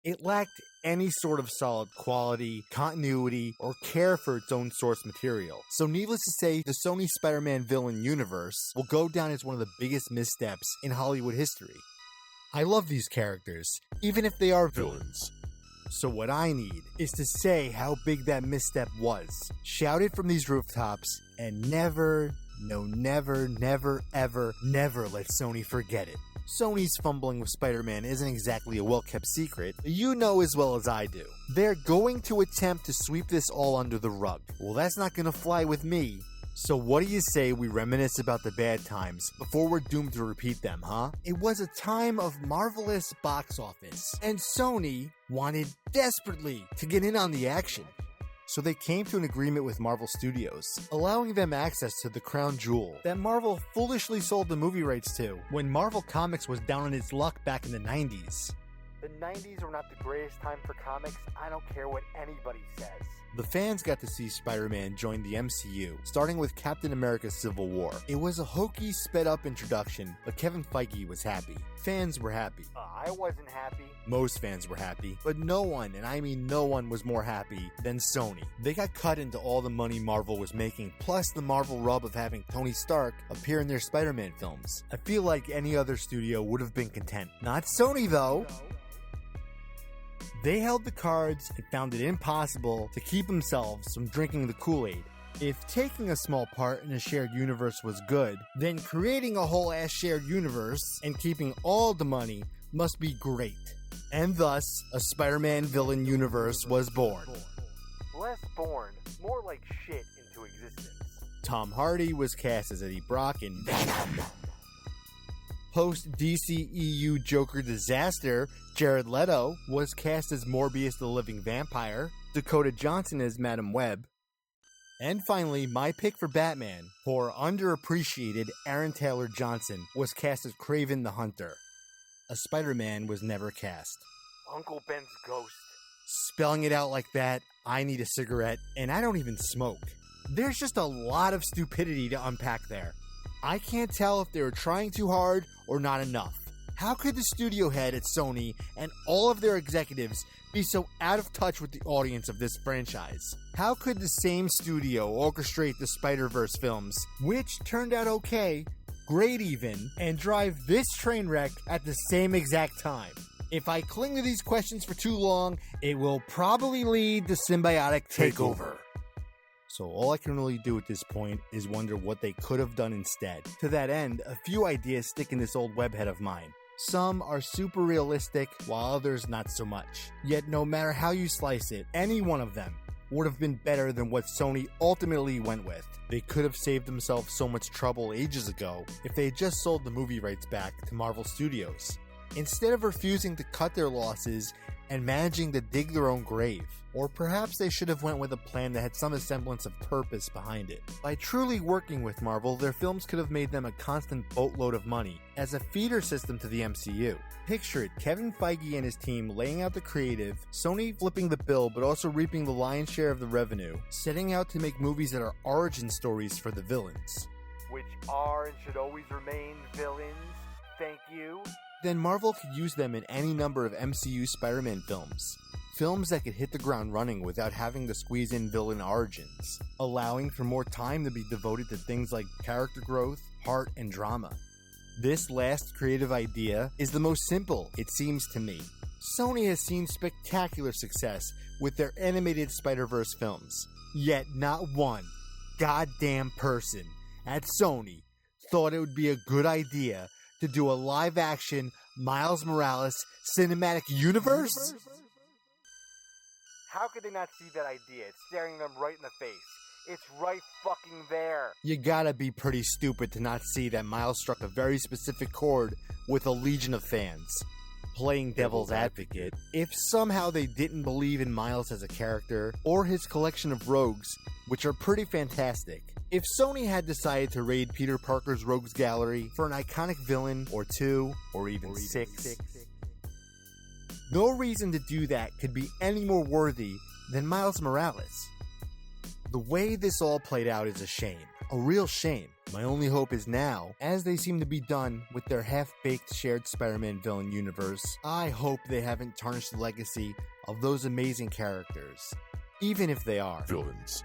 It lacked any sort of solid quality, continuity, or care for its own source material. So needless to say, the Sony Spider-Man villain universe will go down as one of the biggest missteps in Hollywood history. I love these characters, even if they are villains. So what I need is to say how big that misstep was, shout it from these rooftops, and never, no never, never, ever, never let Sony forget it. Sony's fumbling with Spider-Man isn't exactly a well-kept secret. You know as well as I do. They're going to attempt to sweep this all under the rug. Well, that's not gonna fly with me. So what do you say we reminisce about the bad times before we're doomed to repeat them, huh? It was a time of marvelous box office, and Sony wanted desperately to get in on the action. So they came to an agreement with Marvel Studios, allowing them access to the crown jewel that Marvel foolishly sold the movie rights to when Marvel Comics was down on its luck back in the 90s. The 90s were not the greatest time for comics, I don't care what anybody says. The fans got to see Spider-Man join the MCU, starting with Captain America Civil War. It was a hokey, sped-up introduction, but Kevin Feige was happy. Fans were happy. I wasn't happy. Most fans were happy, but no one, and I mean no one, was more happy than Sony. They got cut into all the money Marvel was making, plus the Marvel rub of having Tony Stark appear in their Spider-Man films. I feel like any other studio would have been content. Not Sony, though. They held the cards and found it impossible to keep themselves from drinking the Kool-Aid. If taking a small part in a shared universe was good, then creating a whole-ass shared universe and keeping all the money must be great. And thus, a Spider-Man villain universe was born. Less born, more like shit into existence. Tom Hardy was cast as Eddie Brock in Venom. Post-DCEU Joker disaster, Jared Leto was cast as Morbius the Living Vampire, Dakota Johnson as Madam Web, and finally, my pick for Batman, poor underappreciated Aaron Taylor Johnson, was cast as Kraven the Hunter. A Spider-Man was never cast. Uncle Ben's ghost. Spelling it out like that, I need a cigarette, and I don't even smoke. There's just a lot of stupidity to unpack there. I can't tell if they were trying too hard or not enough. How could the studio head at Sony and all of their executives be so out of touch with the audience of this franchise? How could the same studio orchestrate the Spider-Verse films, which turned out okay, great even, and drive this train wreck at the same exact time? If I cling to these questions for too long, it will probably lead to symbiotic takeover. So all I can really do at this point is wonder what they could have done instead. To that end, a few ideas stick in this old webhead of mine. Some are super realistic, while others not so much. Yet no matter how you slice it, any one of them would have been better than what Sony ultimately went with. They could have saved themselves so much trouble ages ago if they had just sold the movie rights back to Marvel Studios, instead of refusing to cut their losses and managing to dig their own grave. Or perhaps they should have went with a plan that had some semblance of purpose behind it. By truly working with Marvel, their films could have made them a constant boatload of money as a feeder system to the MCU. Picture it, Kevin Feige and his team laying out the creative, Sony flipping the bill but also reaping the lion's share of the revenue, setting out to make movies that are origin stories for the villains. Which are and should always remain villains. Thank you. Then Marvel could use them in any number of MCU Spider-Man films. Films that could hit the ground running without having to squeeze in villain origins, allowing for more time to be devoted to things like character growth, heart, and drama. This last creative idea is the most simple, it seems to me. Sony has seen spectacular success with their animated Spider-Verse films, yet not one goddamn person at Sony thought it would be a good idea to do a live-action Miles Morales cinematic universe? How could they not see that idea? It's staring them right in the face. It's right fucking there. You gotta be pretty stupid to not see that Miles struck a very specific chord with a legion of fans. Playing devil's advocate, if somehow they didn't believe in Miles as a character, or his collection of rogues, which are pretty fantastic, if Sony had decided to raid Peter Parker's rogues gallery for an iconic villain, or two, or even six, no reason to do that could be any more worthy than Miles Morales. The way this all played out is a shame. A real shame. My only hope is now, as they seem to be done with their half-baked shared Spider-Man villain universe, I hope they haven't tarnished the legacy of those amazing characters. Even if they are villains.